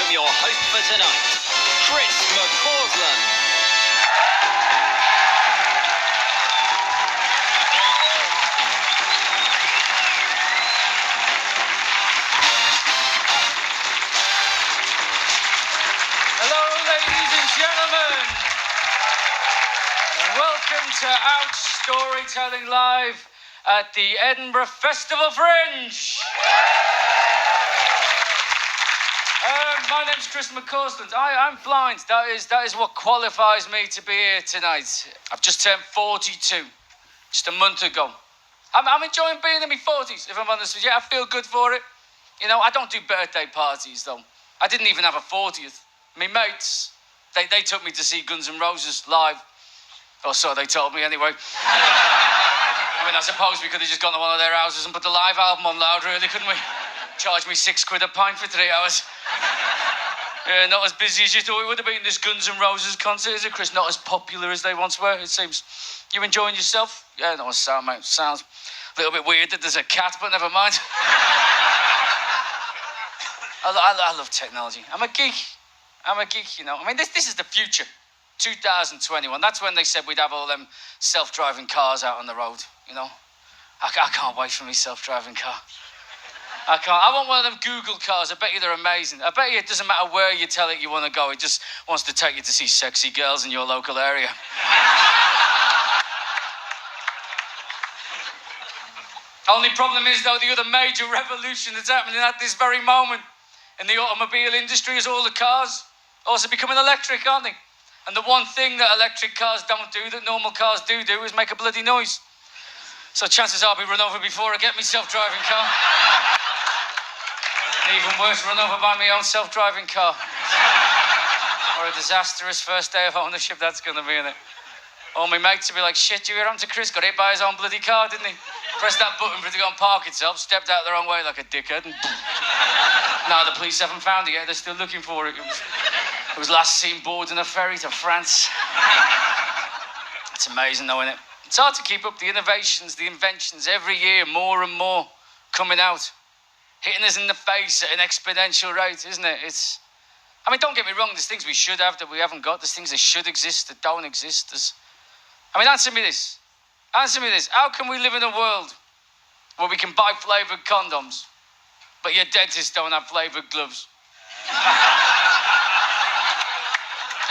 welcome your host for tonight, Chris McCausland. Hello, ladies and gentlemen. Welcome to Out Storytelling Live at the Edinburgh Festival Fringe. My name's Chris McCausland. I'm blind. That is what qualifies me to be here tonight. I've just turned 42, just a month ago. I'm enjoying being in my 40s, if I'm honest with you. I feel good for it. You know, I don't do birthday parties, though. I didn't even have a 40th. My mates, they took me to see Guns N' Roses live. Or so they told me, anyway. I mean, I suppose we could have just gone to one of their houses and put the live album on loud, really, couldn't we? Charge me £6 a pint for 3 hours. Yeah, not as busy as you thought it would have been, this Guns N' Roses concert, is it, Chris? Not as popular as they once were, it seems. You enjoying yourself? Yeah, no, sound, mate. Sounds a little bit weird that there's a cat, but never mind. I love technology. I'm a geek, you know. I mean, this is the future. 2021. That's when they said we'd have all them self-driving cars out on the road, you know. I can't wait for me self-driving car. I can't. I want one of them Google cars. I bet you they're amazing. I bet you it doesn't matter where you tell it you want to go. It just wants to take you to see sexy girls in your local area. Only problem is, though, the other major revolution that's happening at this very moment in the automobile industry is all the cars also becoming electric, aren't they? And the one thing that electric cars don't do that normal cars do is make a bloody noise. So chances are I'll be run over before I get my self-driving car. Even worse, run over by my own self-driving car. Or a disastrous first day of ownership that's going to be in it. All my mates will be like, shit, you hear him to Chris? Got hit by his own bloody car, didn't he? Pressed that button for it to go and park itself, stepped out the wrong way like a dickhead, and boom. Now the police haven't found it yet, they're still looking for it. It was last seen boarded in a ferry to France. It's amazing though, isn't it? It's hard to keep up the innovations, the inventions, every year, more and more coming out. Hitting us in the face at an exponential rate, isn't it? I mean, don't get me wrong, there's things we should have that we haven't got. There's things that should exist that don't exist. Answer me this. How can we live in a world where we can buy flavoured condoms, but your dentists don't have flavoured gloves?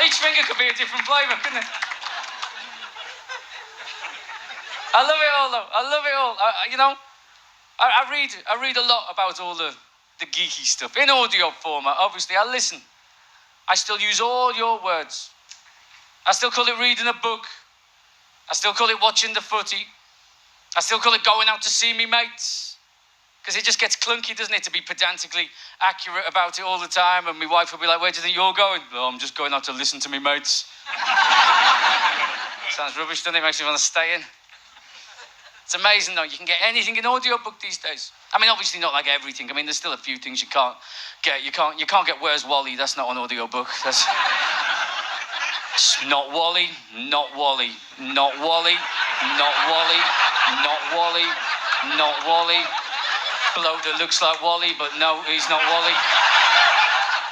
Each finger could be a different flavour, couldn't it? I love it all, though. I love it all. I read a lot about all the geeky stuff in audio format. Obviously, I listen. I still use all your words. I still call it reading a book. I still call it watching the footy. I still call it going out to see me mates. Because it just gets clunky, doesn't it, to be pedantically accurate about it all the time. And my wife will be like, where do you think you're going? Oh, I'm just going out to listen to me mates. Sounds rubbish, doesn't it? Makes me want to stay in. It's amazing, though. You can get anything in audiobook these days. I mean, obviously not like everything. I mean, there's still a few things you can't get. You can't get Where's Wally? That's not an audiobook. That's not Wally, not Wally, not Wally, not Wally, not Wally, not Wally. Bloke that looks like Wally, but no, he's not Wally.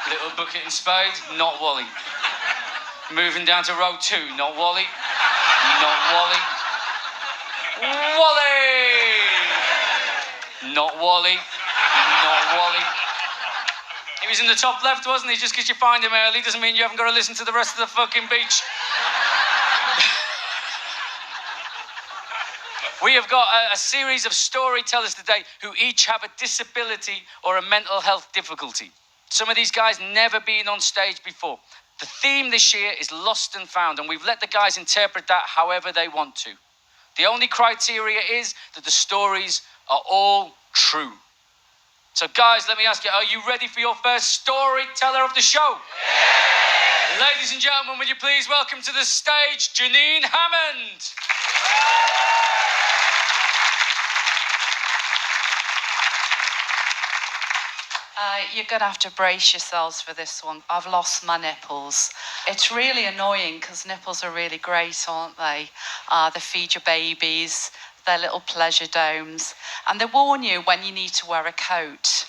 Little bucket and spade, not Wally. Moving down to row 2, not Wally, not Wally. Wally! Not Wally. Not Wally. He was in the top left, wasn't he? Just because you find him early doesn't mean you haven't got to listen to the rest of the fucking beach. We have got a series of storytellers today who each have a disability or a mental health difficulty. Some of these guys never been on stage before. The theme this year is lost and found, and we've let the guys interpret that however they want to. The only criteria is that the stories are all true. So guys, let me ask you, are you ready for your first storyteller of the show? Yeah! Ladies and gentlemen, will you please welcome to the stage, Janine Hammond. You're going to have to brace yourselves for this one. I've lost my nipples. It's really annoying because nipples are really great, aren't they? They feed your babies. They're little pleasure domes. And they warn you when you need to wear a coat.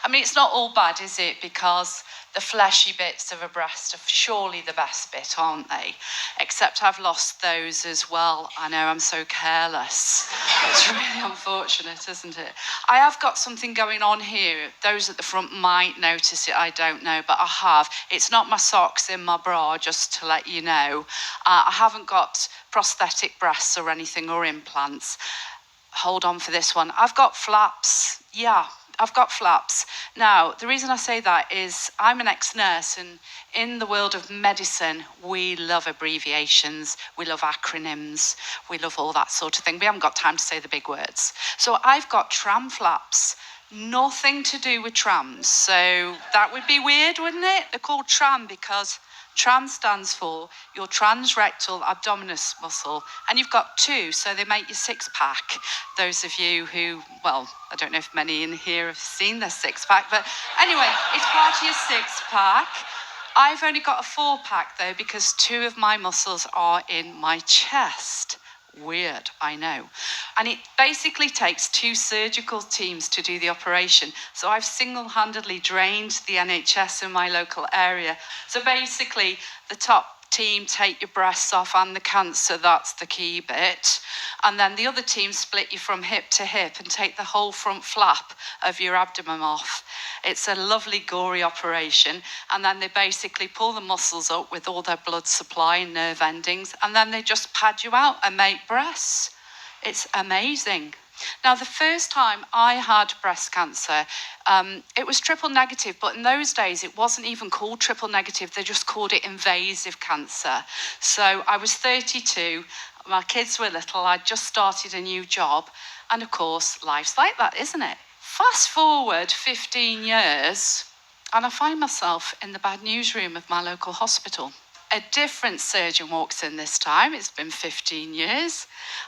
I mean, it's not all bad, is it? Because the fleshy bits of a breast are surely the best bit, aren't they? Except I've lost those as well. I know, I'm so careless. It's really unfortunate, isn't it? I have got something going on here. Those at the front might notice it, I don't know, but I have. It's not my socks in my bra, just to let you know. I haven't got prosthetic breasts or anything, or implants. Hold on for this one. I've got flaps. Yeah, I've got flaps. Now, the reason I say that is I'm an ex-nurse, and in the world of medicine, we love abbreviations, we love acronyms, we love all that sort of thing. We haven't got time to say the big words. So I've got tram flaps. Nothing to do with trams. So that would be weird, wouldn't it? They're called tram because tram stands for your transrectal abdominis muscle, and you've got two, so they make your six-pack. Those of you who, well, I don't know if many in here have seen their six-pack, but anyway, it's part of your six-pack. I've only got a four-pack, though, because two of my muscles are in my chest. Weird, I know. And it basically takes two surgical teams to do the operation. So I've single-handedly drained the NHS in my local area. So basically, the top team take your breasts off and the cancer, that's the key bit. And then the other team split you from hip to hip and take the whole front flap of your abdomen off. It's a lovely, gory operation. And then they basically pull the muscles up with all their blood supply and nerve endings, and then they just pad you out and make breasts. It's amazing. Now, the first time I had breast cancer, it was triple negative, but in those days it wasn't even called triple negative, they just called it invasive cancer. So I was 32, my kids were little, I'd just started a new job, and of course, life's like that, isn't it? Fast forward 15 years, and I find myself in the bad news room of my local hospital. A different surgeon walks in this time, it's been 15 years,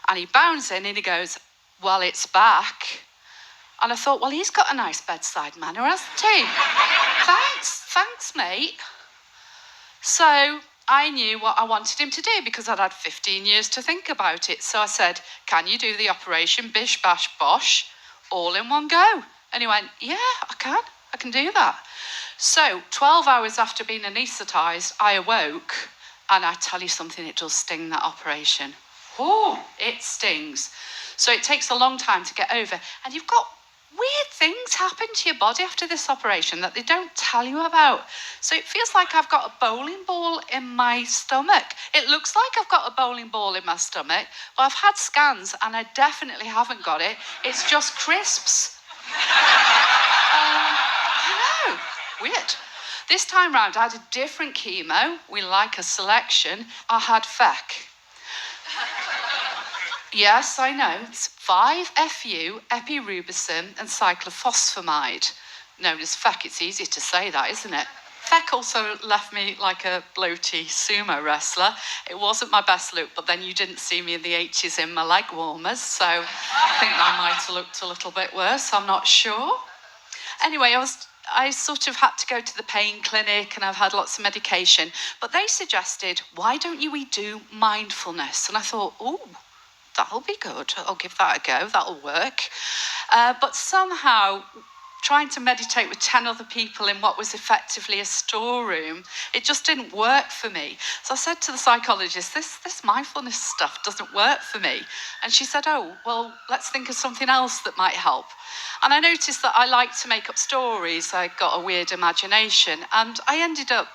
and he bounds in and he goes, "Well, it's back." And I thought, well, he's got a nice bedside manner, hasn't he? Thanks, mate. So I knew what I wanted him to do because I'd had 15 years to think about it. So I said, "Can you do the operation, bish, bash, bosh, all in one go?" And he went, "Yeah, I can do that." So 12 hours after being anaesthetised, I awoke, and I tell you something, it does sting, that operation. Oh, it stings. So it takes a long time to get over. And you've got weird things happen to your body after this operation that they don't tell you about. So it feels like I've got a bowling ball in my stomach. It looks like I've got a bowling ball in my stomach, but I've had scans and I definitely haven't got it. It's just crisps. I know, weird. This time round, I had a different chemo. We like a selection. I had FEC. Yes, I know. It's 5-FU, epirubicin, and cyclophosphamide. Known as FEC. It's easy to say that, isn't it? FEC also left me like a bloaty sumo wrestler. It wasn't my best look, but then you didn't see me in the 80s in my leg warmers, so I think I might have looked a little bit worse, I'm not sure. Anyway, I sort of had to go to the pain clinic, and I've had lots of medication, but they suggested, why don't we do mindfulness? And I thought, oh, that'll be good. I'll give that a go. That'll work. But somehow, trying to meditate with 10 other people in what was effectively a storeroom, it just didn't work for me. So I said to the psychologist, this mindfulness stuff doesn't work for me. And she said, oh, well, let's think of something else that might help. And I noticed that I like to make up stories. I got a weird imagination, and I ended up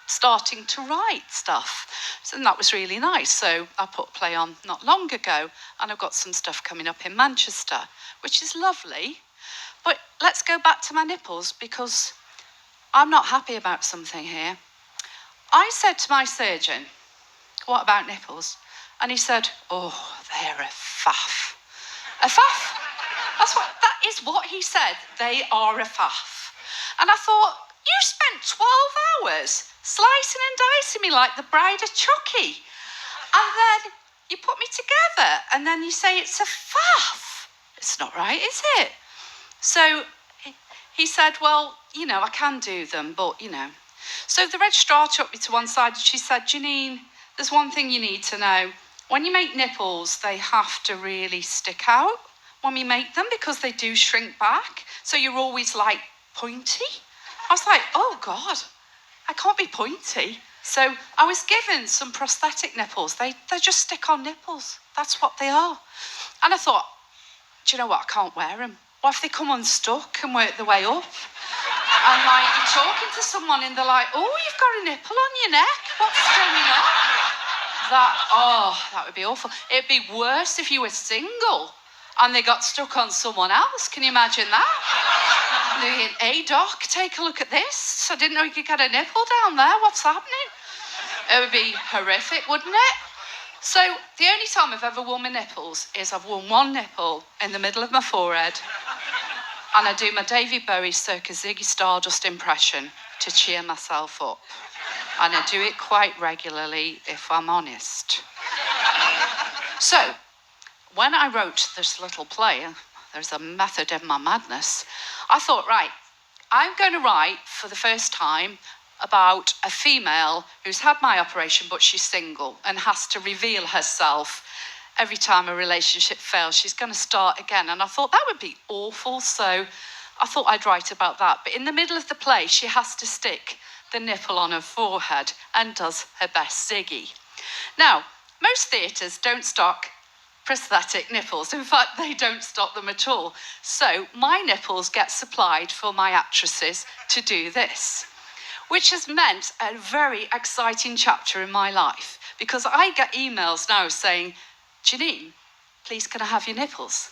starting to write stuff. And that was really nice. So I put a play on not long ago, and I've got some stuff coming up in Manchester, which is lovely. But let's go back to my nipples, because I'm not happy about something here. I said to my surgeon, "What about nipples?" And he said, "Oh, they're a faff." A faff? That is what he said. They are a faff. And I thought, you spent 12 hours slicing and dicing me like the bride of Chucky. And then you put me together, and then you say it's a faff. It's not right, is it? So he said, well, I can do them, but, So the registrar took me to one side, and she said, "Janine, there's one thing you need to know. When you make nipples, they have to really stick out when we make them, because they do shrink back. So you're always like pointy. I was like, oh God, I can't be pointy. So I was given some prosthetic nipples. They just stick on nipples. That's what they are. And I thought, do you know what? I can't wear them. What if they come unstuck and work their way up? And like you're talking to someone and they're like, oh, you've got a nipple on your neck. What's going on? That would be awful. It'd be worse if you were single and they got stuck on someone else. Can you imagine that? Thinking, hey, doc, take a look at this. I didn't know you could get a nipple down there. What's happening? It would be horrific, wouldn't it? So the only time I've ever worn my nipples is I've worn one nipple in the middle of my forehead and I do my David Bowie circa Ziggy Stardust impression to cheer myself up. And I do it quite regularly, if I'm honest. So, when I wrote this little play, there's a method in my madness, I thought, right, I'm going to write for the first time about a female who's had my operation, but she's single and has to reveal herself every time a relationship fails. She's going to start again. And I thought that would be awful, so I thought I'd write about that. But in the middle of the play, she has to stick the nipple on her forehead and does her best Ziggy. Now, most theatres don't stock prosthetic nipples. In fact, they don't stock them at all. So my nipples get supplied for my actresses to do this, which has meant a very exciting chapter in my life because I get emails now saying, Janine, please can I have your nipples?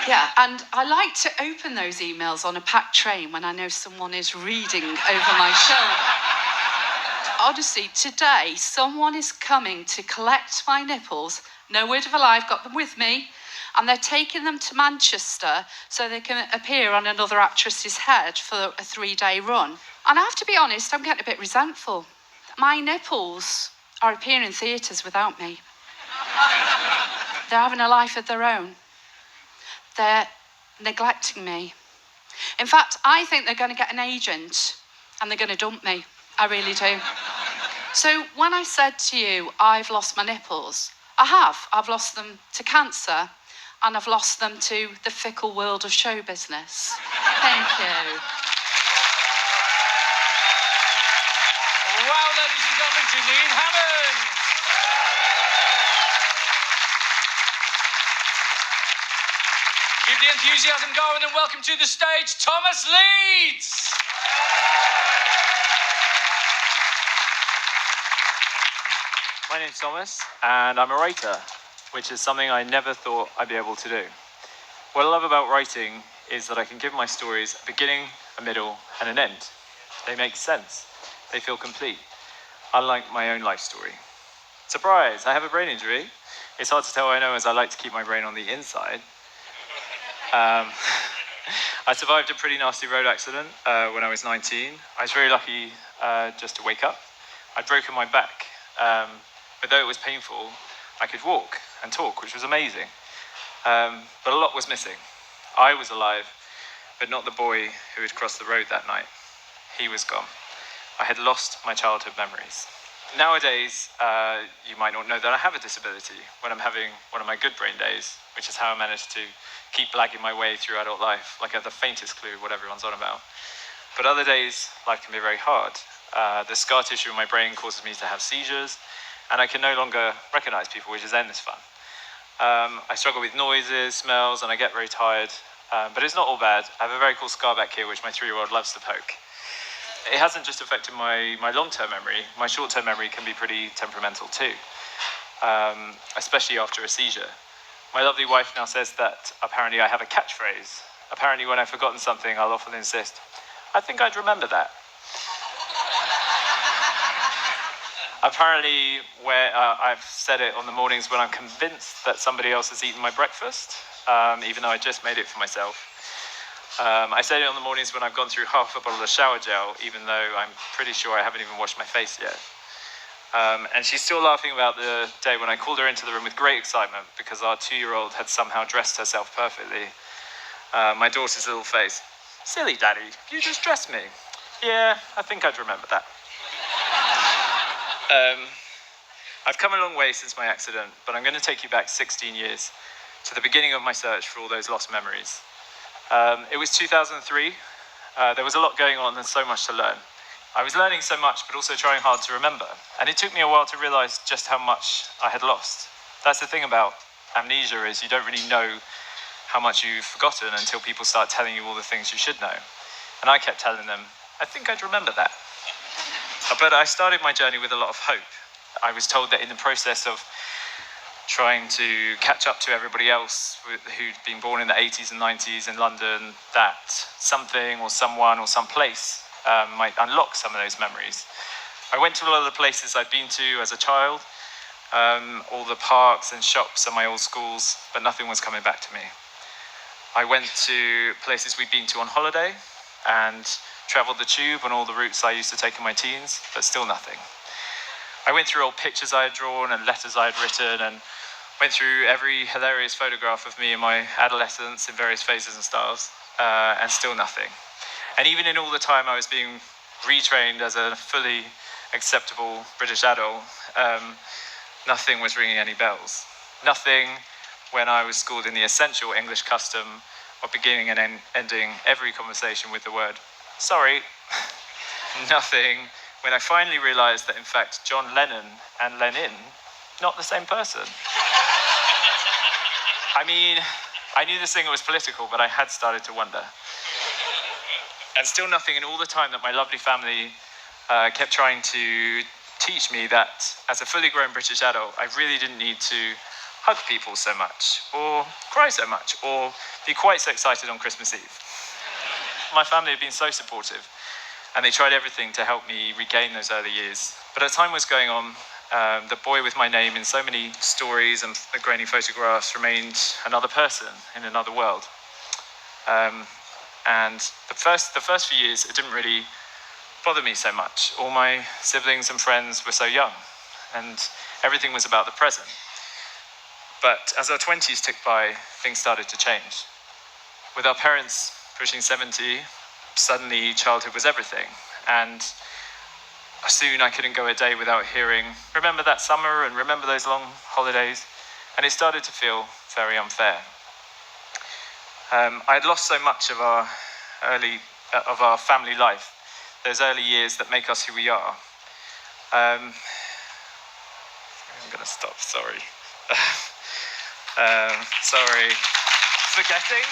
Yeah, and I like to open those emails on a packed train when I know someone is reading over my shoulder. Honestly, today, someone is coming to collect my nipples. No word of a lie, I've got them with me. And they're taking them to Manchester so they can appear on another actress's head for a 3-day run. And I have to be honest, I'm getting a bit resentful. My nipples are appearing in theatres without me. They're having a life of their own. They're neglecting me. In fact, I think they're going to get an agent and they're going to dump me. I really do. So when I said to you, I've lost my nipples, I have. I've lost them to cancer and I've lost them to the fickle world of show business. Thank you. Wow, ladies and gentlemen, Janine Hammond. Keep the enthusiasm going and welcome to the stage, Thomas Leeds. My name's Thomas, and I'm a writer, which is something I never thought I'd be able to do. What I love about writing is that I can give my stories a beginning, a middle, and an end. They make sense. They feel complete, unlike my own life story. Surprise, I have a brain injury. It's hard to tell, I know, as I like to keep my brain on the inside. I survived a pretty nasty road accident when I was 19. I was very lucky just to wake up. I'd broken my back, but though it was painful, I could walk and talk, which was amazing. But a lot was missing. I was alive, but not the boy who had crossed the road that night. He was gone. I had lost my childhood memories. Nowadays, you might not know that I have a disability when I'm having one of my good brain days, which is how I managed to keep blagging my way through adult life, like I have the faintest clue what everyone's on about. But other days, life can be very hard. The scar tissue in my brain causes me to have seizures, and I can no longer recognize people, which is endless fun. I struggle with noises, smells, and I get very tired. But it's not all bad. I have a very cool scar back here, which my 3-year-old loves to poke. It hasn't just affected my long-term memory. My short-term memory can be pretty temperamental too, especially after a seizure. My lovely wife now says that apparently I have a catchphrase. Apparently when I've forgotten something, I'll often insist, I think I'd remember that. Apparently, where I've said it on the mornings when I'm convinced that somebody else has eaten my breakfast, even though I just made it for myself. I said it on the mornings when I've gone through half a bottle of shower gel, even though I'm pretty sure I haven't even washed my face yet. And she's still laughing about the day when I called her into the room with great excitement because our 2-year-old had somehow dressed herself perfectly. My daughter's little face, silly daddy, you just dressed me. Yeah, I think I'd remember that. I've come a long way since my accident, but I'm going to take you back 16 years to the beginning of my search for all those lost memories. It was 2003. There was a lot going on and so much to learn. I was learning so much, but also trying hard to remember. And it took me a while to realize just how much I had lost. That's the thing about amnesia, is you don't really know how much you've forgotten until people start telling you all the things you should know. And I kept telling them, I think I'd remember that. But I started my journey with a lot of hope. I was told that in the process of trying to catch up to everybody else who'd been born in the 80s and 90s in London, that something or someone or some place might unlock some of those memories. I went to a lot of the places I'd been to as a child, all the parks and shops at my old schools, but nothing was coming back to me. I went to places we'd been to on holiday and travelled the tube on all the routes I used to take in my teens, but still nothing. I went through old pictures I had drawn and letters I had written, and went through every hilarious photograph of me in my adolescence in various phases and styles, and still nothing. And even in all the time I was being retrained as a fully acceptable British adult, nothing was ringing any bells. Nothing when I was schooled in the essential English custom of beginning and ending every conversation with the word, sorry. Nothing when I finally realized that, in fact, John Lennon and Lenin, not the same person. I mean, I knew the singer was political, but I had started to wonder. And still nothing in all the time that my lovely family kept trying to teach me that as a fully grown British adult, I really didn't need to hug people so much, or cry so much, or be quite so excited on Christmas Eve. My family had been so supportive, and they tried everything to help me regain those early years. But as time was going on, the boy with my name in so many stories and grainy photographs remained another person in another world. And the first few years, it didn't really bother me so much. All my siblings and friends were so young, and everything was about the present. But as our 20s ticked by, things started to change. With our parents pushing 70, suddenly childhood was everything. And soon I couldn't go a day without hearing, remember that summer and remember those long holidays? And it started to feel very unfair. I'd lost so much of our family life, those early years that make us who we are. I'm going to stop, sorry. Sorry. Forgetting?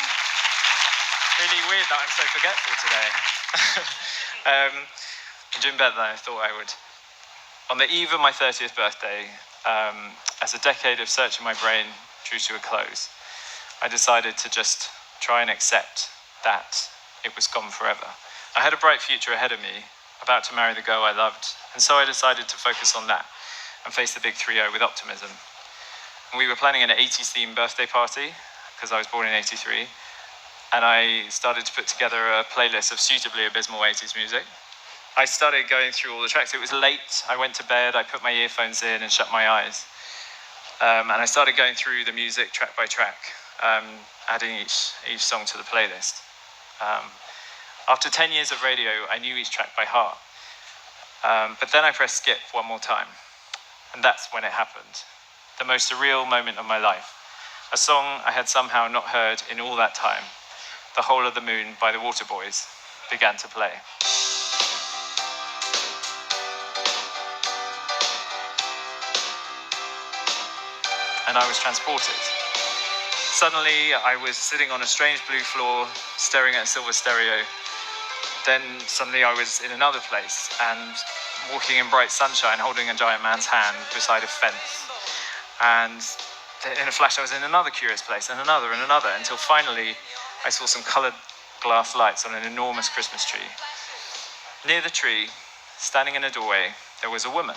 Really weird that I'm so forgetful today. I'm doing better than I thought I would. On the eve of my 30th birthday, as a decade of searching my brain drew to a close, I decided to just try and accept that it was gone forever. I had a bright future ahead of me, about to marry the girl I loved, and so I decided to focus on that and face the big 3-0 with optimism. And we were planning an 80s themed birthday party, because I was born in 83, and I started to put together a playlist of suitably abysmal 80s music. I started going through all the tracks. It was late, I went to bed, I put my earphones in and shut my eyes. And I started going through the music track by track, adding each song to the playlist. After 10 years of radio, I knew each track by heart. But then I pressed skip one more time, and that's when it happened. The most surreal moment of my life. A song I had somehow not heard in all that time, The Whole of the Moon by the Waterboys, began to play. And I was transported. Suddenly, I was sitting on a strange blue floor, staring at a silver stereo. Then suddenly I was in another place and walking in bright sunshine, holding a giant man's hand beside a fence. And in a flash, I was in another curious place, and another, until finally I saw some coloured glass lights on an enormous Christmas tree. Near the tree, standing in a doorway, there was a woman.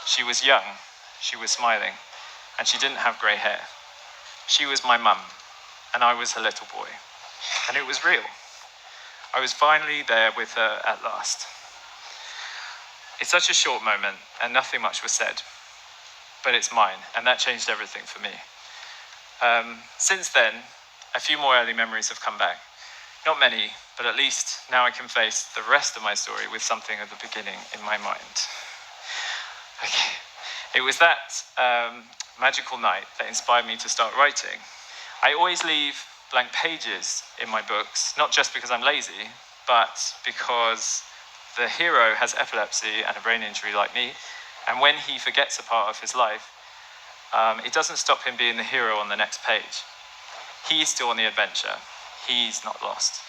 She was young, she was smiling, and she didn't have grey hair. She was my mum, and I was her little boy. And it was real. I was finally there with her at last. It's such a short moment, and nothing much was said. But it's mine, and that changed everything for me. Since then, a few more early memories have come back. Not many, but at least now I can face the rest of my story with something at the beginning in my mind. Okay. It was that magical night that inspired me to start writing. I always leave blank pages in my books, not just because I'm lazy, but because the hero has epilepsy and a brain injury like me, and when he forgets a part of his life, it doesn't stop him being the hero on the next page. He's still on the adventure. He's not lost.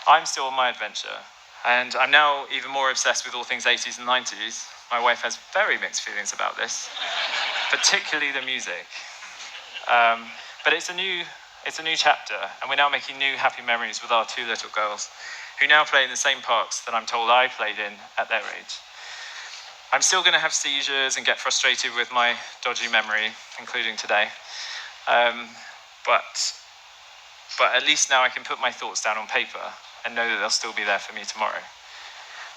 I'm still on my adventure, and I'm now even more obsessed with all things 80s and 90s. My wife has very mixed feelings about this, particularly the music. But it's a new chapter, and we're now making new happy memories with our two little girls, who now play in the same parks that I'm told I played in at their age. I'm still going to have seizures and get frustrated with my dodgy memory, including today. But at least now I can put my thoughts down on paper and know that they'll still be there for me tomorrow.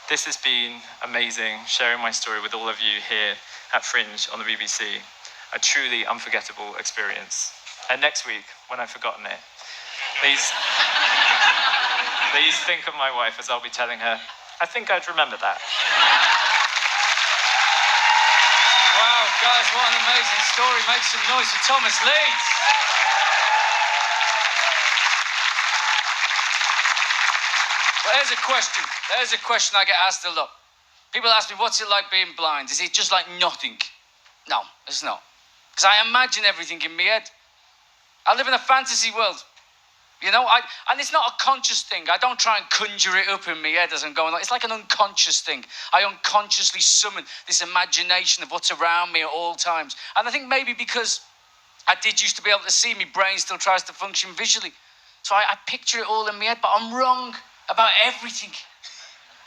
This has been amazing, sharing my story with all of you here at Fringe on the BBC. A truly unforgettable experience. And next week, when I've forgotten it, please think of my wife as I'll be telling her, I think I'd remember that. Wow, guys, what an amazing story. Make some noise for Thomas Leeds. Well, here's a question I get asked a lot. People ask me, what's it like being blind? Is it just like nothing? No, it's not. Because I imagine everything in my head. I live in a fantasy world. You know, and it's not a conscious thing. I don't try and conjure it up in my head as I'm going on. It's like an unconscious thing. I unconsciously summon this imagination of what's around me at all times. And I think maybe because I did used to be able to see, my brain still tries to function visually. So I picture it all in my head, but I'm wrong about everything.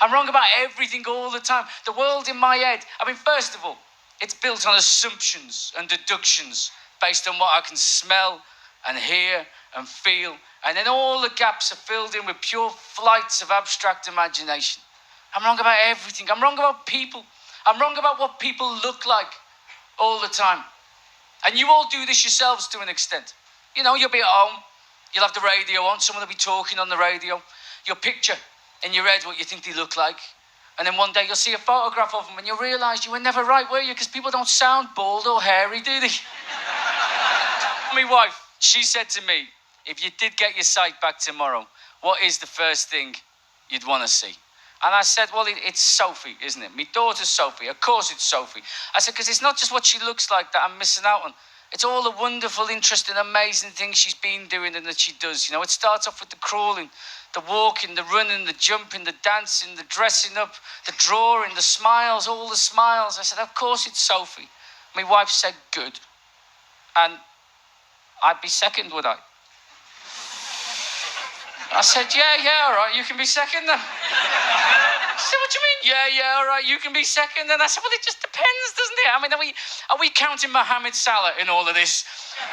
I'm wrong about everything all the time. The world in my head, I mean, first of all, it's built on assumptions and deductions based on what I can smell and hear and feel. And then all the gaps are filled in with pure flights of abstract imagination. I'm wrong about everything. I'm wrong about people. I'm wrong about what people look like all the time. And you all do this yourselves to an extent. You know, you'll be at home. You'll have the radio on. Someone will be talking on the radio. You'll picture in your head what you think they look like. And then one day you'll see a photograph of them and you'll realise you were never right, were you? Because people don't sound bald or hairy, do they? My wife, she said to me, if you did get your sight back tomorrow, what is the first thing you'd want to see? And I said, well, it's Sophie, isn't it? My daughter's Sophie. Of course it's Sophie. I said, because it's not just what she looks like that I'm missing out on. It's all the wonderful, interesting, amazing things she's been doing and that she does. You know, it starts off with the crawling, the walking, the running, the jumping, the dancing, the dressing up, the drawing, the smiles, all the smiles. I said, of course it's Sophie. My wife said, good. And I'd be second, would I? I said, yeah, all right, you can be second then. She said, what do you mean? Yeah, all right, you can be second. And I said, well, it just depends, doesn't it? I mean, are we counting Mohamed Salah in all of this?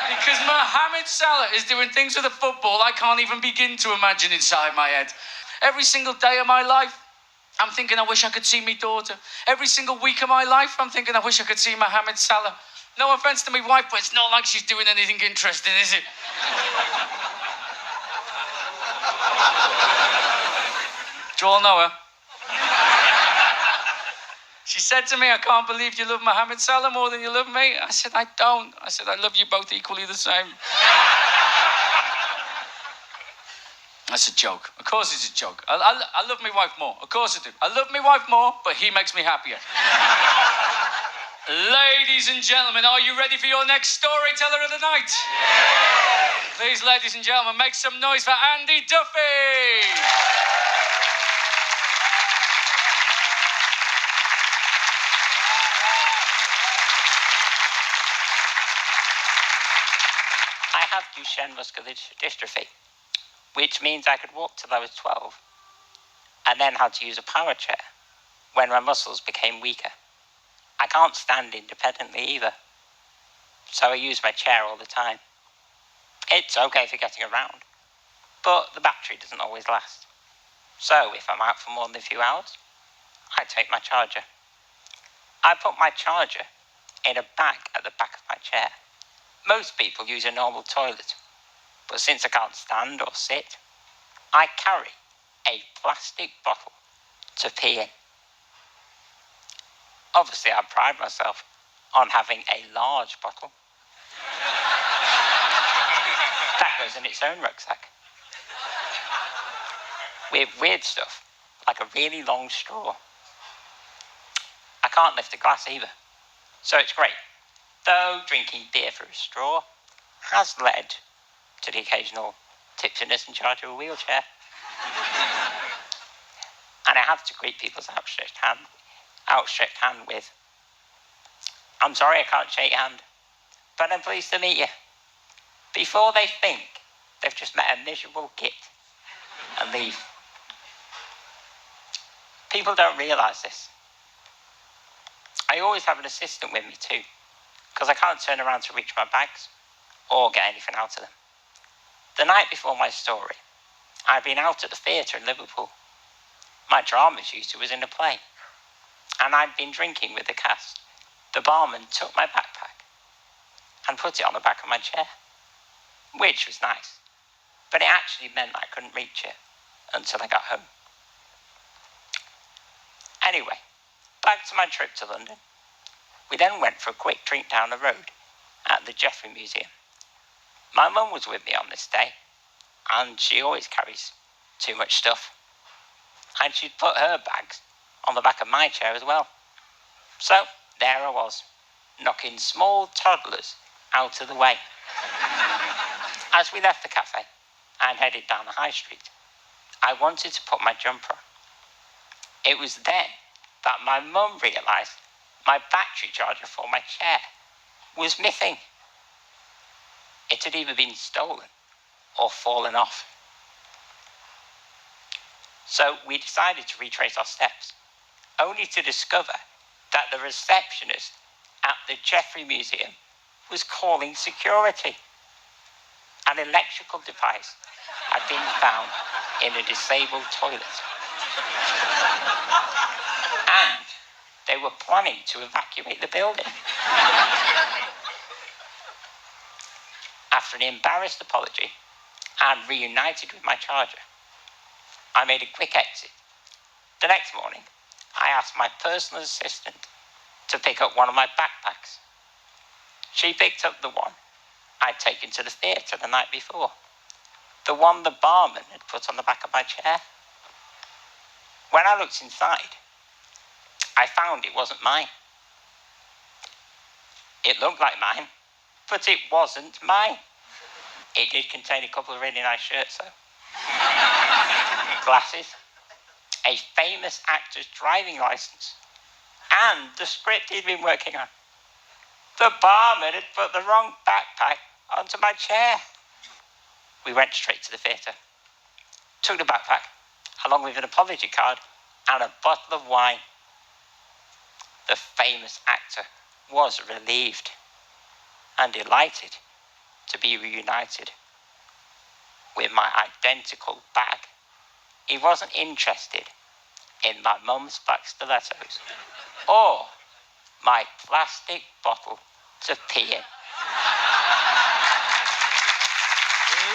Because Mohamed Salah is doing things with a football I can't even begin to imagine inside my head. Every single day of my life, I'm thinking I wish I could see my daughter. Every single week of my life, I'm thinking I wish I could see Mohamed Salah. No offence to my wife, but it's not like she's doing anything interesting, is it? Do you all know her? She said to me, I can't believe you love Mohamed Salah more than you love me. I said, I don't. I said, I love you both equally the same. That's a joke. Of course it's a joke. I love my wife more. Of course I do. I love my wife more, but he makes me happier. Ladies and gentlemen, are you ready for your next storyteller of the night? Yeah. Please, ladies and gentlemen, make some noise for Andy Duffy. I have Duchenne muscular dystrophy, which means I could walk till I was 12, and then had to use a power chair when my muscles became weaker. I can't stand independently either, so I use my chair all the time. It's okay for getting around, but the battery doesn't always last. So if I'm out for more than a few hours, I take my charger. I put my charger in a bag at the back of my chair. Most people use a normal toilet, but since I can't stand or sit, I carry a plastic bottle to pee in. Obviously, I pride myself on having a large bottle. That goes size in its own rucksack. With weird stuff, like a really long straw. I can't lift a glass either, so it's great. Though drinking beer through a straw has led to the occasional tipsiness in charge of a wheelchair. And I have to greet people's outstretched hand with, "I'm sorry I can't shake hand, but I'm pleased to meet you," before they think they've just met a miserable git and leave. People don't realise this. I always have an assistant with me too, because I can't turn around to reach my bags or get anything out of them. The night before my story, I'd been out at the theatre in Liverpool. My drama tutor was in a play, and I'd been drinking with the cast. The barman took my backpack and put it on the back of my chair, which was nice, but it actually meant I couldn't reach it until I got home. Anyway, back to my trip to London. We then went for a quick drink down the road at the Jeffrey Museum. My mum was with me on this day, and she always carries too much stuff. And she'd put her bags on the back of my chair as well. So there I was, knocking small toddlers out of the way. As we left the cafe and headed down the high street, I wanted to put my jumper on. It was then that my mum realised my battery charger for my chair was missing. It had either been stolen or fallen off. So we decided to retrace our steps, only to discover that the receptionist at the Jeffrey Museum was calling security. An electrical device had been found in a disabled toilet. And they were planning to evacuate the building. After an embarrassed apology and reunited with my charger, I made a quick exit. The next morning, I asked my personal assistant to pick up one of my backpacks. She picked up the one I'd taken to the theatre the night before, the one the barman had put on the back of my chair. When I looked inside, I found it wasn't mine. It looked like mine, but it wasn't mine. It did contain a couple of really nice shirts, though. Glasses, a famous actor's driving licence, and the script he'd been working on. The barman had put the wrong backpack onto my chair. We went straight to the theatre, took the backpack, along with an apology card and a bottle of wine. The famous actor was relieved and delighted to be reunited with my identical bag. He wasn't interested in my mum's black stilettos or my plastic bottle to pee in.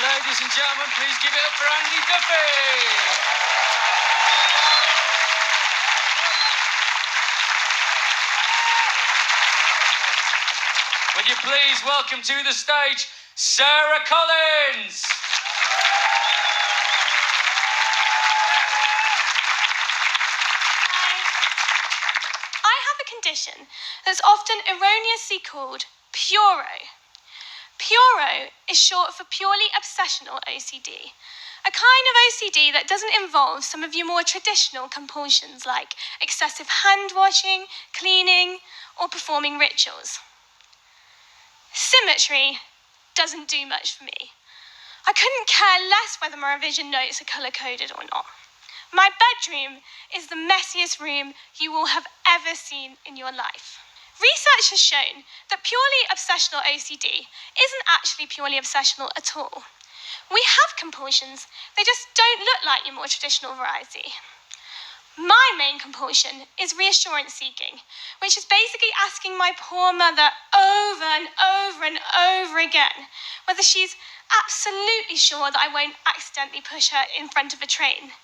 Ladies and gentlemen, please give it up for Andy Duffy. Would you please welcome to the stage, Sarah Collins. I have a condition that's often erroneously called puro. Puro is short for purely obsessional OCD, a kind of OCD that doesn't involve some of your more traditional compulsions like excessive hand washing, cleaning, or performing rituals. Symmetry doesn't do much for me. I couldn't care less whether my revision notes are colour-coded or not. My bedroom is the messiest room you will have ever seen in your life. Research has shown that purely obsessional OCD isn't actually purely obsessional at all. We have compulsions, they just don't look like your more traditional variety. My main compulsion is reassurance seeking, which is basically asking my poor mother over and over and over again whether she's absolutely sure that I won't accidentally push her in front of a train.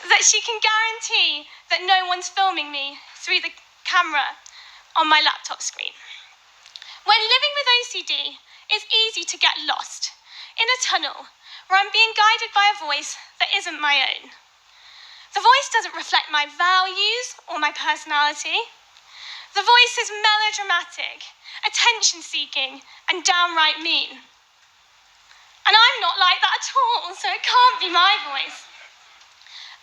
That she can guarantee that no one's filming me through the camera on my laptop screen. When living with OCD, it's easy to get lost in a tunnel where I'm being guided by a voice that isn't my own. The voice doesn't reflect my values or my personality. The voice is melodramatic, attention-seeking, and downright mean. And I'm not like that at all, so it can't be my voice.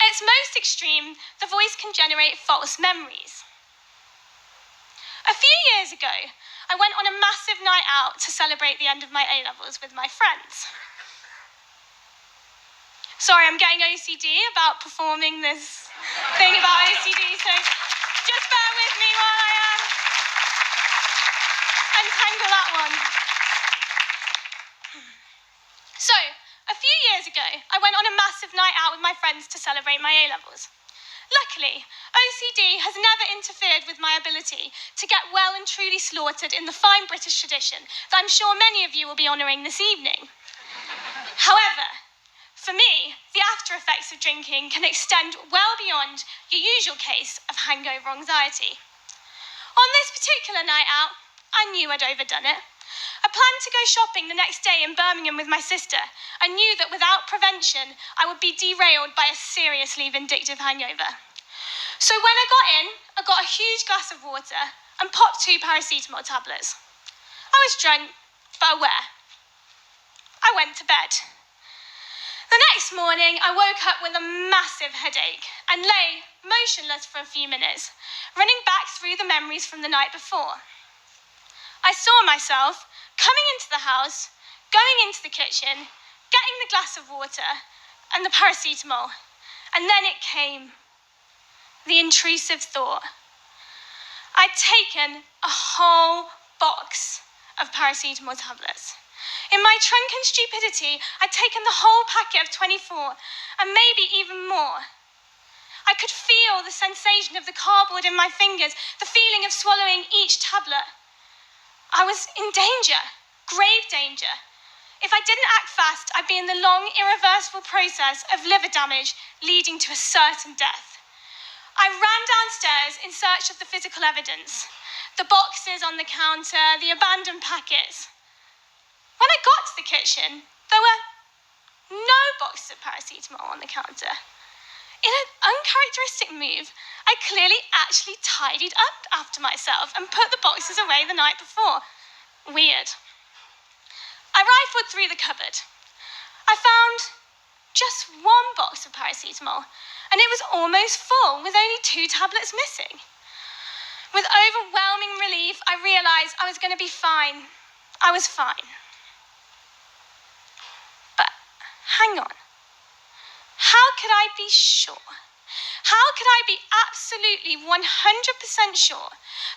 At its most extreme, the voice can generate false memories. A few years ago, I went on a massive night out to celebrate the end of my A-levels with my friends. Sorry, I'm getting OCD about performing this thing about OCD, so just bear with me while I untangle that one. So, a few years ago, I went on a massive night out with my friends to celebrate my A-levels. Luckily, OCD has never interfered with my ability to get well and truly slaughtered in the fine British tradition that I'm sure many of you will be honouring this evening. However, for me, the after effects of drinking can extend well beyond your usual case of hangover anxiety. On this particular night out, I knew I'd overdone it. I planned to go shopping the next day in Birmingham with my sister. I knew that without prevention, I would be derailed by a seriously vindictive hangover. So when I got in, I got a huge glass of water and popped 2 paracetamol tablets. I was drunk, but aware. I went to bed. The next morning, I woke up with a massive headache and lay motionless for a few minutes, running back through the memories from the night before. I saw myself coming into the house, going into the kitchen, getting the glass of water and the paracetamol, and then it came, the intrusive thought. I'd taken a whole box of paracetamol tablets. In my drunken stupidity, I'd taken the whole packet of 24, and maybe even more. I could feel the sensation of the cardboard in my fingers, the feeling of swallowing each tablet. I was in danger, grave danger. If I didn't act fast, I'd be in the long, irreversible process of liver damage leading to a certain death. I ran downstairs in search of the physical evidence, the boxes on the counter, the abandoned packets. When I got to the kitchen, there were no boxes of paracetamol on the counter. In an uncharacteristic move, I clearly actually tidied up after myself and put the boxes away the night before. Weird. I rifled through the cupboard. I found just 1 box of paracetamol, and it was almost full with only 2 tablets missing. With overwhelming relief, I realised I was going to be fine. I was fine. But hang on. How could I be sure? How could I be absolutely 100% sure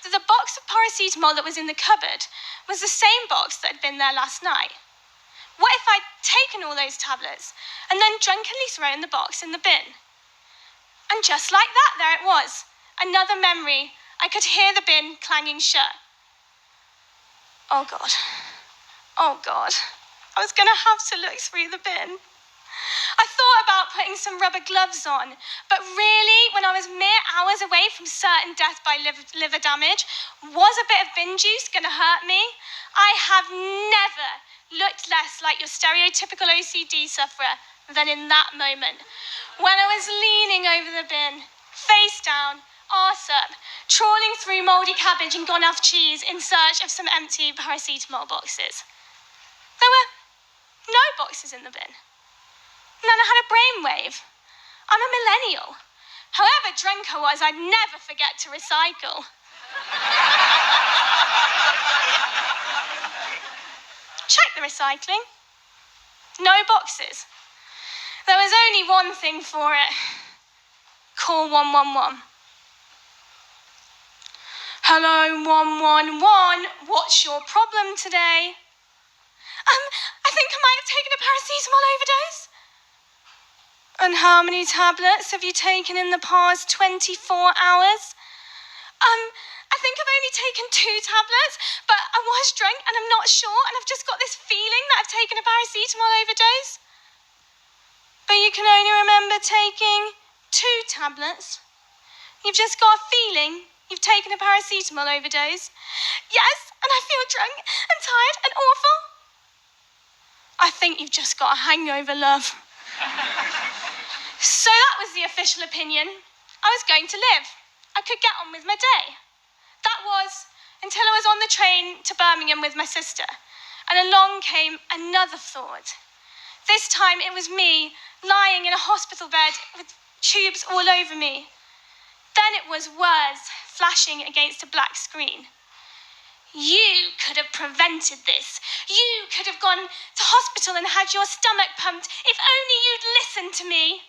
that the box of paracetamol that was in the cupboard was the same box that had been there last night? What if I'd taken all those tablets and then drunkenly thrown the box in the bin? And just like that, there it was. Another memory. I could hear the bin clanging shut. Oh God. Oh God. I was going to have to look through the bin. I thought about putting some rubber gloves on, but really, when I was mere hours away from certain death by liver damage, was a bit of bin juice going to hurt me? I have never looked less like your stereotypical OCD sufferer than in that moment, when I was leaning over the bin, face down, arse up, trawling through mouldy cabbage and gone off cheese in search of some empty paracetamol boxes. There were no boxes in the bin. And then I had a brainwave. I'm a millennial. However drunk I was, I'd never forget to recycle. Check the recycling. No boxes. There was only one thing for it. Call 111. Hello, 111. What's your problem today? I think I might have taken a paracetamol overdose. And how many tablets have you taken in the past 24 hours? I think I've only taken 2 tablets, but I was drunk and I'm not sure, and I've just got this feeling that I've taken a paracetamol overdose. But you can only remember taking 2 tablets. You've just got a feeling you've taken a paracetamol overdose. Yes, and I feel drunk and tired and awful. think you've just got a hangover, love. So that was the official opinion. I was going to live. I could get on with my day. That was until I was on the train to Birmingham with my sister, and along came another thought. This time it was me lying in a hospital bed with tubes all over me. Then it was words flashing against a black screen. You could have prevented this. You could have gone to hospital and had your stomach pumped if only you'd listened to me.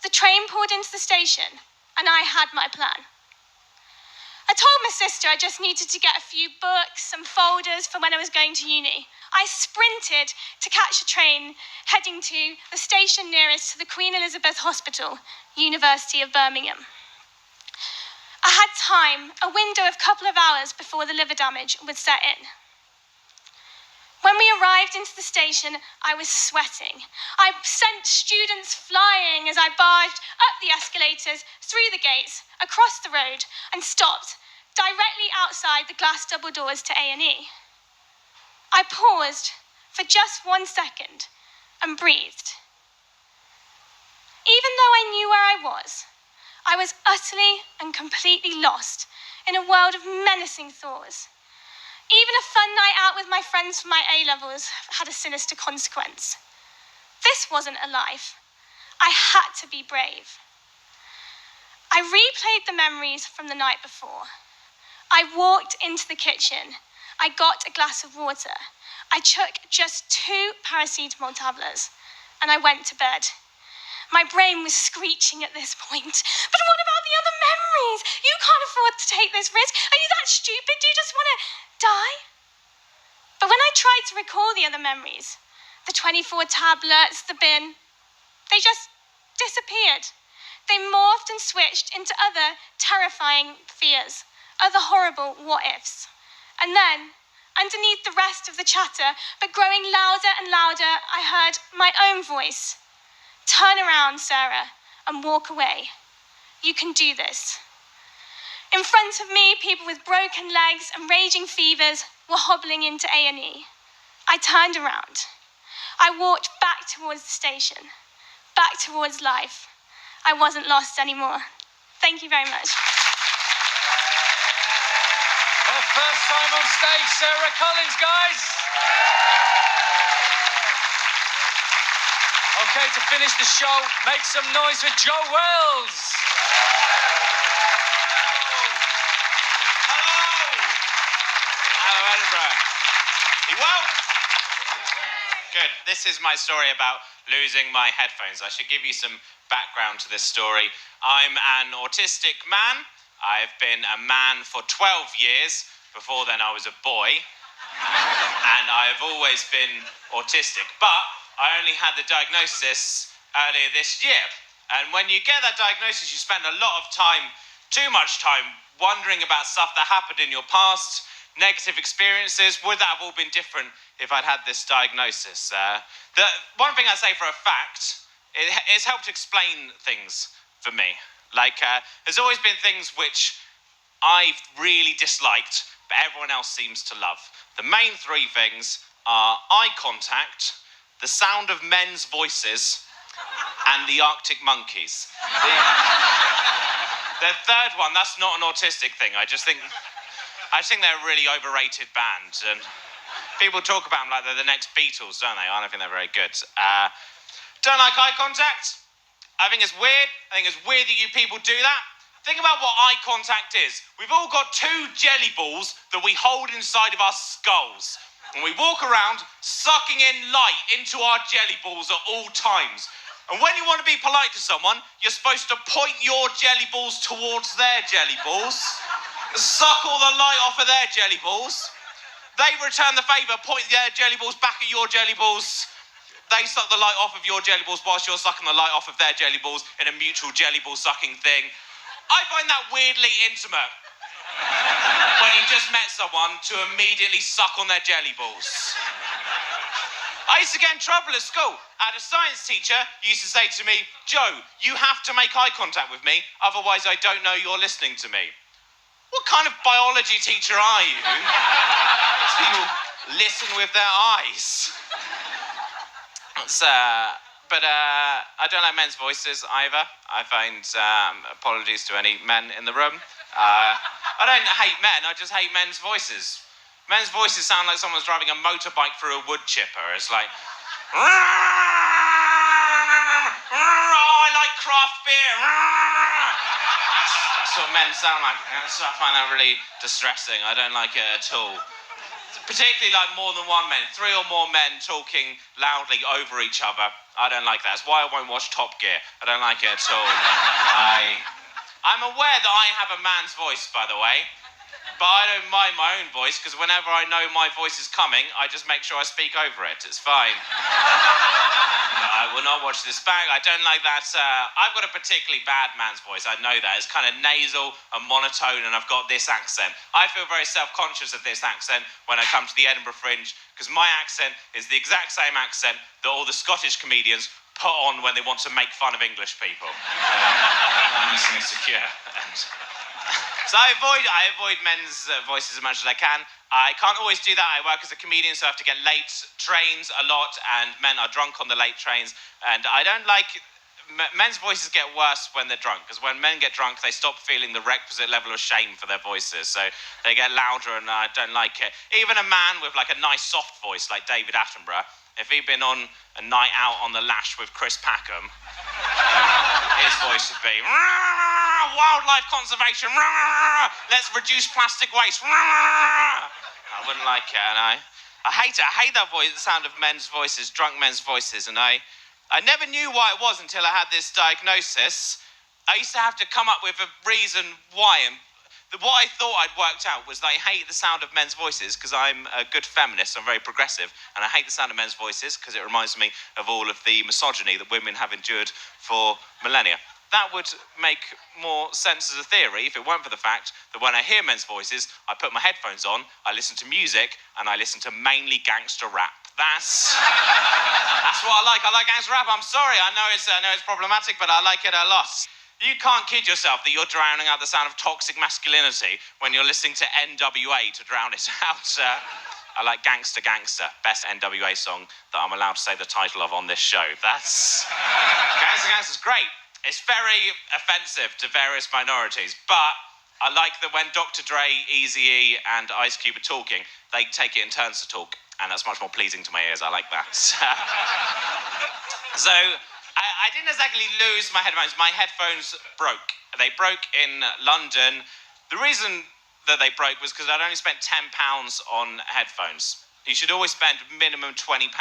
The train pulled into the station, and I had my plan. I told my sister I just needed to get a few books, some folders for when I was going to uni. I sprinted to catch a train heading to the station nearest to the Queen Elizabeth Hospital, University of Birmingham. I had time, a window of a couple of hours before the liver damage would set in. When we arrived into the station, I was sweating. I sent students flying as I barged up the escalators, through the gates, across the road, and stopped directly outside the glass double doors to A&E. I paused for just 1 second and breathed. Even though I knew where I was utterly and completely lost in a world of menacing thoughts. Even a fun night out with my friends for my A-levels had a sinister consequence. This wasn't a life. I had to be brave. I replayed the memories from the night before. I walked into the kitchen. I got a glass of water. I took just 2 paracetamol tablets, and I went to bed. My brain was screeching at this point. But what about the other memories? You can't afford to take this risk. Are you that stupid? Do you just want to die? But when I tried to recall the other memories, the 24 tablets, the bin, they just disappeared. They morphed and switched into other terrifying fears, other horrible what-ifs. And then, underneath the rest of the chatter, but growing louder and louder, I heard my own voice. Turn around, Sarah, and walk away. You can do this. In front of me, people with broken legs and raging fevers were hobbling into A&E. I turned around. I walked back towards the station, back towards life. I wasn't lost anymore. Thank you very much. Her first time on stage, Sarah Collins, guys. Okay, to finish the show, make some noise for Joe Wells. Hello, Edinburgh. You well? Good. This is my story about losing my headphones. I should give you some background to this story. I'm an autistic man. I've been a man for 12 years. Before then, I was a boy. And I've always been autistic. But I only had the diagnosis earlier this year. And when you get that diagnosis, you spend a lot of time, too much time, wondering about stuff that happened in your past, negative experiences. Would that have all been different if I'd had this diagnosis? The one thing I say for a fact, it's helped explain things for me. Like, there's always been things which I've really disliked, but everyone else seems to love. The main 3 things are eye contact, the sound of men's voices, and the Arctic monkeys. The third one, that's not an autistic thing. I just think they're a really overrated band. And people talk about them like they're the next Beatles, don't they? I don't think they're very good. Don't like eye contact. I think it's weird. I think it's weird that you people do that. Think about what eye contact is. We've all got 2 jelly balls that we hold inside of our skulls. And we walk around sucking in light into our jelly balls at all times. And when you want to be polite to someone, you're supposed to point your jelly balls towards their jelly balls, suck all the light off of their jelly balls. They return the favour, point their jelly balls back at your jelly balls. They suck the light off of your jelly balls whilst you're sucking the light off of their jelly balls in a mutual jelly ball sucking thing. I find that weirdly intimate. When you just met someone to immediately suck on their jelly balls. I used to get in trouble at school. I had a science teacher who used to say to me, Joe, you have to make eye contact with me, otherwise I don't know you're listening to me. What kind of biology teacher are you? People listen with their eyes. I don't like men's voices either. I find apologies to any men in the room. I don't hate men. I just hate men's voices. Men's voices sound like someone's driving a motorbike through a wood chipper. It's like, oh, I like craft beer. That's what men sound like. So I find that really distressing. I don't like it at all. Particularly like more than one man, 3 or more men talking loudly over each other. I don't like that. That's why I won't watch Top Gear. I don't like it at all. I'm aware that I have a man's voice, by the way, but I don't mind my own voice because whenever I know my voice is coming, I just make sure I speak over it. It's fine. I will not watch this back. I don't like that. I've got a particularly bad man's voice. I know that. It's kind of nasal and monotone, and I've got this accent. I feel very self-conscious of this accent when I come to the Edinburgh Fringe because my accent is the exact same accent that all the Scottish comedians put on when they want to make fun of English people. I'm insecure. So I avoid men's voices as much as I can. I can't always do that. I work as a comedian, so I have to get late trains a lot, and men are drunk on the late trains. And I don't like... Men's voices get worse when they're drunk, because when men get drunk, they stop feeling the requisite level of shame for their voices, so they get louder, and I don't like it. Even a man with like a nice soft voice, like David Attenborough, if he'd been on a night out on the lash with Chris Packham, his voice would be... Wildlife conservation. Let's reduce plastic waste. I wouldn't like it, and I hate it. I hate that voice, the sound of men's voices, drunk men's voices, and I never knew why it was until I had this diagnosis. I used to have to come up with a reason why, and what I thought I'd worked out was that I hate the sound of men's voices because I'm a good feminist, I'm very progressive, and I hate the sound of men's voices because it reminds me of all of the misogyny that women have endured for millennia. That would make more sense as a theory if it weren't for the fact that when I hear men's voices, I put my headphones on, I listen to music, and I listen to mainly gangster rap. That's what I like. I like gangster rap. I'm sorry. I know it's problematic, but I like it a lot. You can't kid yourself that you're drowning out the sound of toxic masculinity when you're listening to NWA to drown it out. I like Gangster Gangster, best NWA song that I'm allowed to say the title of on this show. That's... Gangster Gangster's great. It's very offensive to various minorities, but I like that when Dr. Dre, Eazy-E, and Ice Cube are talking, they take it in turns to talk, and that's much more pleasing to my ears. I like that. So I didn't exactly lose my headphones. My headphones broke. They broke in London. The reason that they broke was because I'd only spent £10 on headphones. You should always spend minimum £20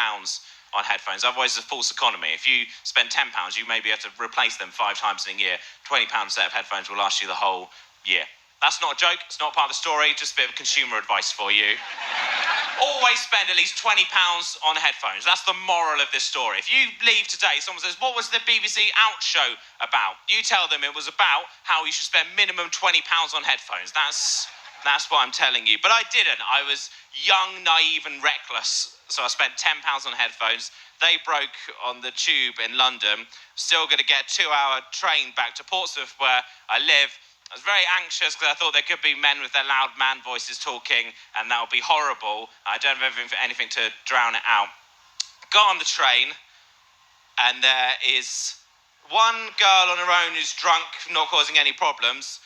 on headphones, otherwise it's a false economy. If you spend £10, you maybe have to replace them 5 times in a year. £20 set of headphones will last you the whole year. That's not a joke, it's not part of the story, just a bit of consumer advice for you. Always spend at least £20 on headphones. That's the moral of this story. If you leave today, someone says, what was the BBC Out show about? You tell them it was about how you should spend minimum £20 on headphones. That's what I'm telling you. But I didn't. I was young, naive, and reckless. So I spent £10 on headphones. They broke on the tube in London. Still going to get a 2-hour train back to Portsmouth, where I live. I was very anxious because I thought there could be men with their loud man voices talking, and that would be horrible. I don't have anything to drown it out. Got on the train, and there is one girl on her own who's drunk, not causing any problems.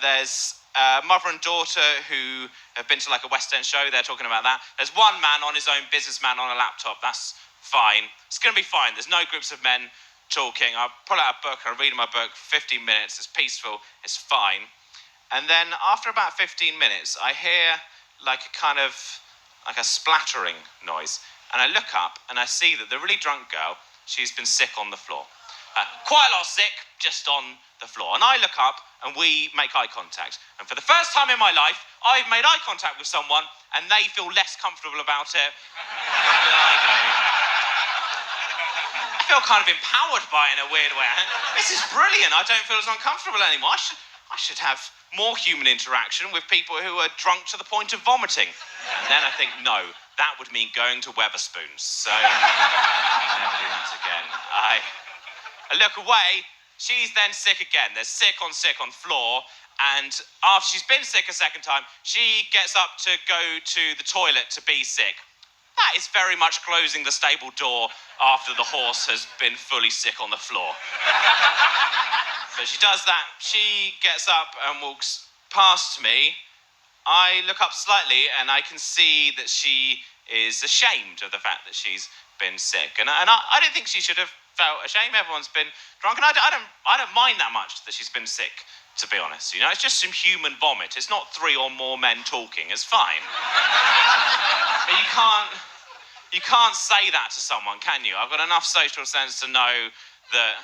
There's mother and daughter who have been to like a West End show. They're talking about that. There's one man on his own, businessman on a laptop. That's fine. It's going to be fine. There's no groups of men talking. I'll pull out a book. I'll read my book for 15 minutes. It's peaceful. It's fine. And then after about 15 minutes, I hear like a splattering noise. And I look up and I see that the really drunk girl, she's been sick on the floor. Quite a lot sick, just on the floor. And I look up and we make eye contact. And for the first time in my life, I've made eye contact with someone and they feel less comfortable about it than I do. I feel kind of empowered by it in a weird way. This is brilliant. I don't feel as uncomfortable anymore. I should have more human interaction with people who are drunk to the point of vomiting. And then I think, no, that would mean going to Weatherspoons. So I'll never do that again. I look away. She's then sick again. There's sick on floor. And after she's been sick a second time, she gets up to go to the toilet to be sick. that is very much closing the stable door after the horse has been fully sick on the floor. But she does that. She gets up and walks past me. I look up slightly and I can see that she is ashamed of the fact that she's been sick. And I don't think she should have felt ashamed. Everyone's been drunk. And I don't mind that much that she's been sick, to be honest. You know, it's just some human vomit. It's not 3 or more men talking. It's fine. But you can't say that to someone, can you? I've got enough social sense to know that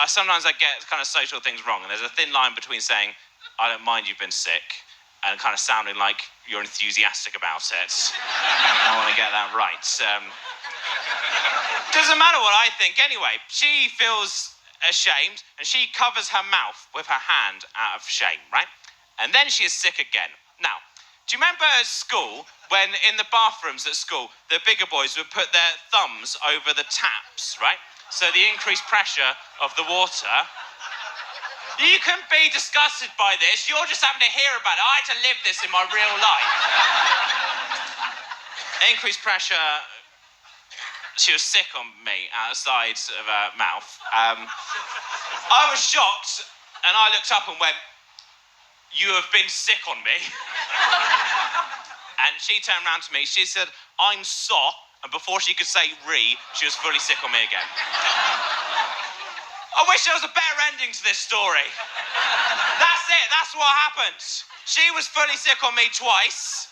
sometimes I get kind of social things wrong, and there's a thin line between saying, I don't mind you've been sick, and kind of sounding like you're enthusiastic about it. I want to get that right. Doesn't matter what I think. Anyway, she feels ashamed, and she covers her mouth with her hand out of shame, right? And then she is sick again. Now, do you remember at school, when in the bathrooms at school, the bigger boys would put their thumbs over the taps, right? So the increased pressure of the water. You can be disgusted by this. You're just having to hear about it. I had to live this in my real life. Increased pressure. She was sick on me outside of her mouth. I was shocked, and I looked up and went, "You have been sick on me." And she turned around to me. She said, "I'm so," and before she could say "re," she was fully sick on me again. I wish there was a better ending to this story. That's it. That's what happened. She was fully sick on me twice,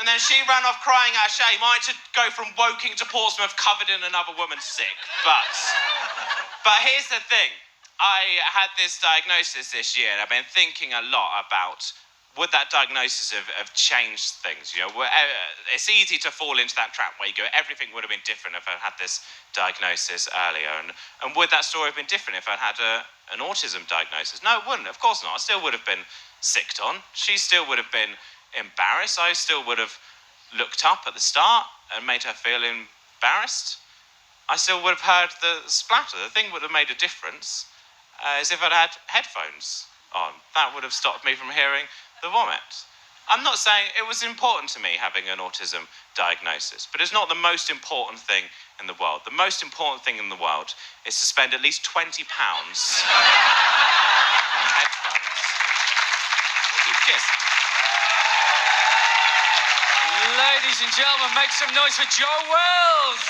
and then she ran off crying out of shame. I had to go from Woking to Portsmouth covered in another woman's sick. But here's the thing. I had this diagnosis this year, and I've been thinking a lot about would that diagnosis have changed things? You know, it's easy to fall into that trap where you go, everything would have been different if I'd had this diagnosis earlier. And would that story have been different if I'd had an autism diagnosis? No, it wouldn't. Of course not. I still would have been sicked on. She still would have been embarrassed. I still would have looked up at the start and made her feel embarrassed. I still would have heard the splatter. The thing would have made a difference is if I'd had headphones on. That would have stopped me from hearing the vomit. I'm not saying it was important to me having an autism diagnosis, but it's not the most important thing in the world. The most important thing in the world is to spend at least £20 on headphones. Thank you. Cheers. Ladies and gentlemen, make some noise for Joe Wells.